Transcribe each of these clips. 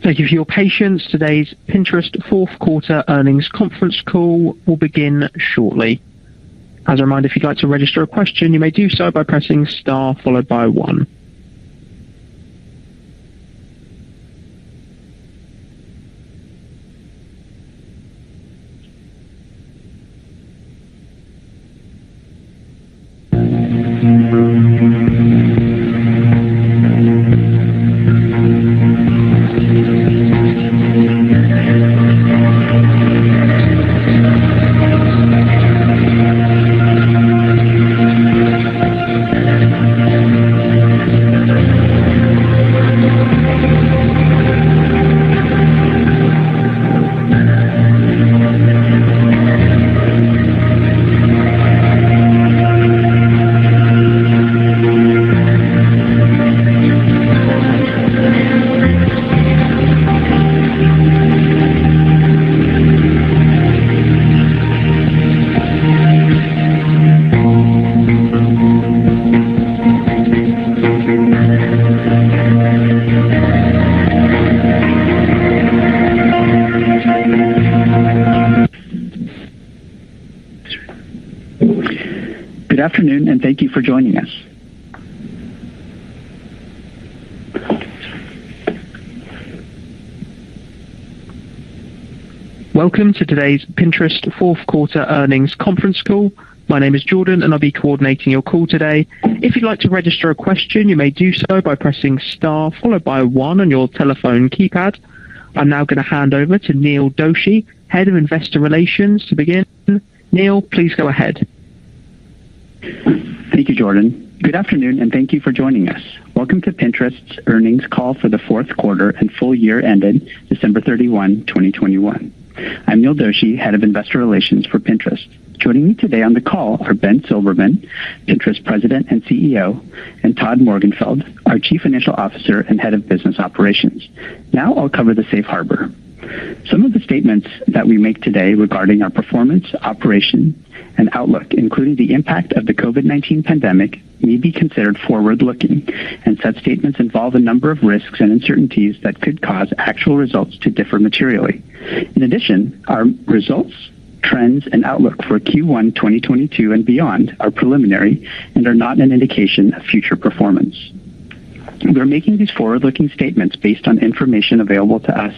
Thank you for your patience. Today's Pinterest fourth quarter earnings conference call will begin shortly. As a reminder, if you'd like to register a question, you may do so by pressing star followed by 1. Good afternoon, and thank you for joining us. Welcome to today's Pinterest fourth quarter earnings conference call. My name is Jordan, and I'll be coordinating your call today. If you'd like to register a question, you may do so by pressing star followed by 1 on your telephone keypad. I'm now going to hand over to Neil Doshi, Head of Investor Relations, to begin. Neil, please go ahead. Thank you, Jordan. Good afternoon, and thank you for joining us. Welcome to Pinterest's earnings call for the fourth quarter and full year ended December 31, 2021. I'm Neil Doshi, Head of Investor Relations for Pinterest. Joining me today on the call are Ben Silbermann, Pinterest President and CEO, and Todd Morgenfeld, our Chief Financial Officer and Head of Business Operations. Now I'll cover the safe harbor. Some of the statements that we make today regarding our performance, operation, and outlook, including the impact of the COVID-19 pandemic, may be considered forward-looking, and such statements involve a number of risks and uncertainties that could cause actual results to differ materially. In addition, our results, trends, and outlook for Q1 2022 and beyond are preliminary and are not an indication of future performance. We're making these forward-looking statements based on information available to us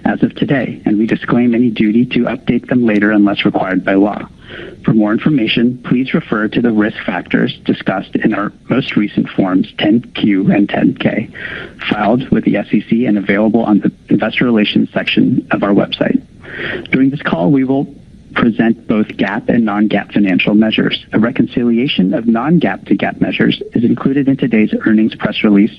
as of today, and we disclaim any duty to update them later unless required by law. For more information, please refer to the risk factors discussed in our most recent Forms 10-Q and 10-K, filed with the SEC and available on the Investor Relations section of our website. During this call, we will present both GAAP and non-GAAP financial measures. A reconciliation of non-GAAP to GAAP measures is included in today's earnings press release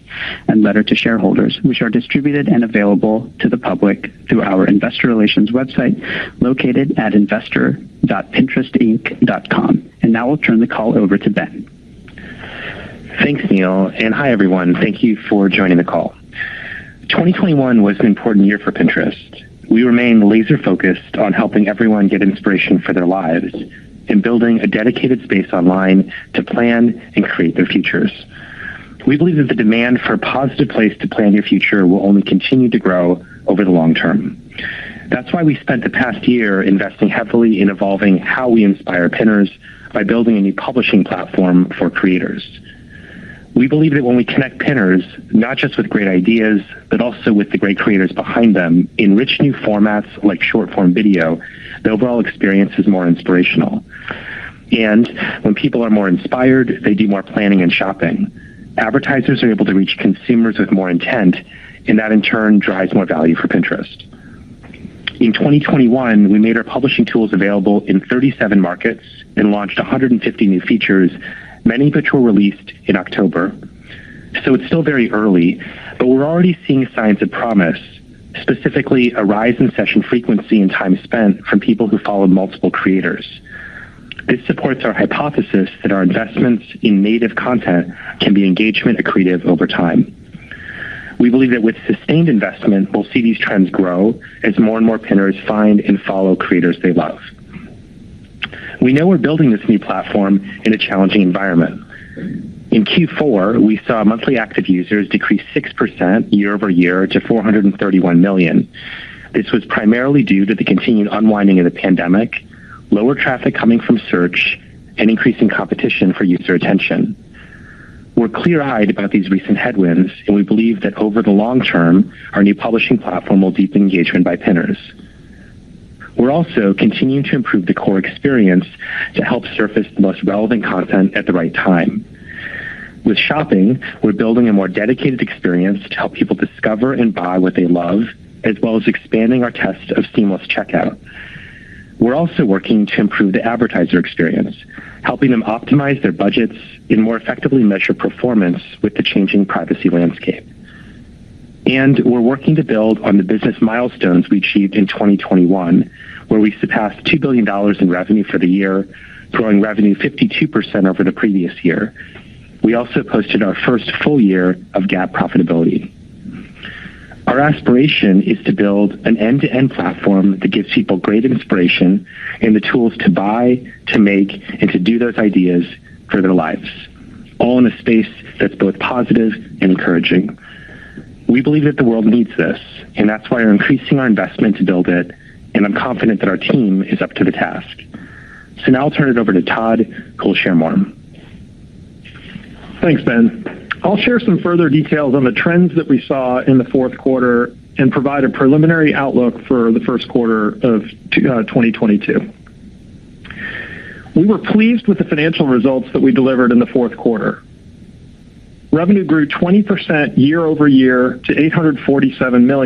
and letter to shareholders, which are distributed and available to the public through our Investor Relations website located at investor.pinterestinc.com. And now I'll turn the call over to Ben. Thanks, Neil, and hi, everyone. Thank you for joining the call. 2021 was an important year for Pinterest. We remain laser-focused on helping everyone get inspiration for their lives and building a dedicated space online to plan and create their futures. We believe that the demand for a positive place to plan your future will only continue to grow over the long term. That's why we spent the past year investing heavily in evolving how we inspire pinners by building a new publishing platform for creators. We believe that when we connect pinners, not just with great ideas, but also with the great creators behind them, in rich new formats like short-form video, the overall experience is more inspirational. And when people are more inspired, they do more planning and shopping. Advertisers are able to reach consumers with more intent, and that in turn drives more value for Pinterest. In 2021, we made our publishing tools available in 37 markets and launched 150 new features, many of which were released in October. So it's still very early, but we're already seeing signs of promise, specifically a rise in session frequency and time spent from people who follow multiple creators. This supports our hypothesis that our investments in native content can be engagement accretive over time. We believe that with sustained investment, we'll see these trends grow as more and more pinners find and follow creators they love. We know we're building this new platform in a challenging environment. In Q4, we saw monthly active users decrease 6% year over year to 431 million. This was primarily due to the continued unwinding of the pandemic, lower traffic coming from search, and increasing competition for user attention. We're clear-eyed about these recent headwinds, and we believe that over the long term, our new publishing platform will deepen engagement by Pinners. We're also continuing to improve the core experience to help surface the most relevant content at the right time. With shopping, we're building a more dedicated experience to help people discover and buy what they love, as well as expanding our test of seamless checkout. We're also working to improve the advertiser experience, helping them optimize their budgets and more effectively measure performance with the changing privacy landscape. And we're working to build on the business milestones we achieved in 2021, where we surpassed $2 billion in revenue for the year, growing revenue 52% over the previous year. We also posted our first full year of GAAP profitability. Our aspiration is to build an end-to-end platform that gives people great inspiration and the tools to buy, to make, and to do those ideas for their lives, all in a space that's both positive and encouraging. We believe that the world needs this, and that's why we're increasing our investment to build it, and I'm confident that our team is up to the task. So now I'll turn it over to Todd, who will share more. Thanks, Ben. I'll share some further details on the trends that we saw in the fourth quarter and provide a preliminary outlook for the first quarter of 2022. We were pleased with the financial results that we delivered in the fourth quarter. Revenue grew 20% year over year to $847 million.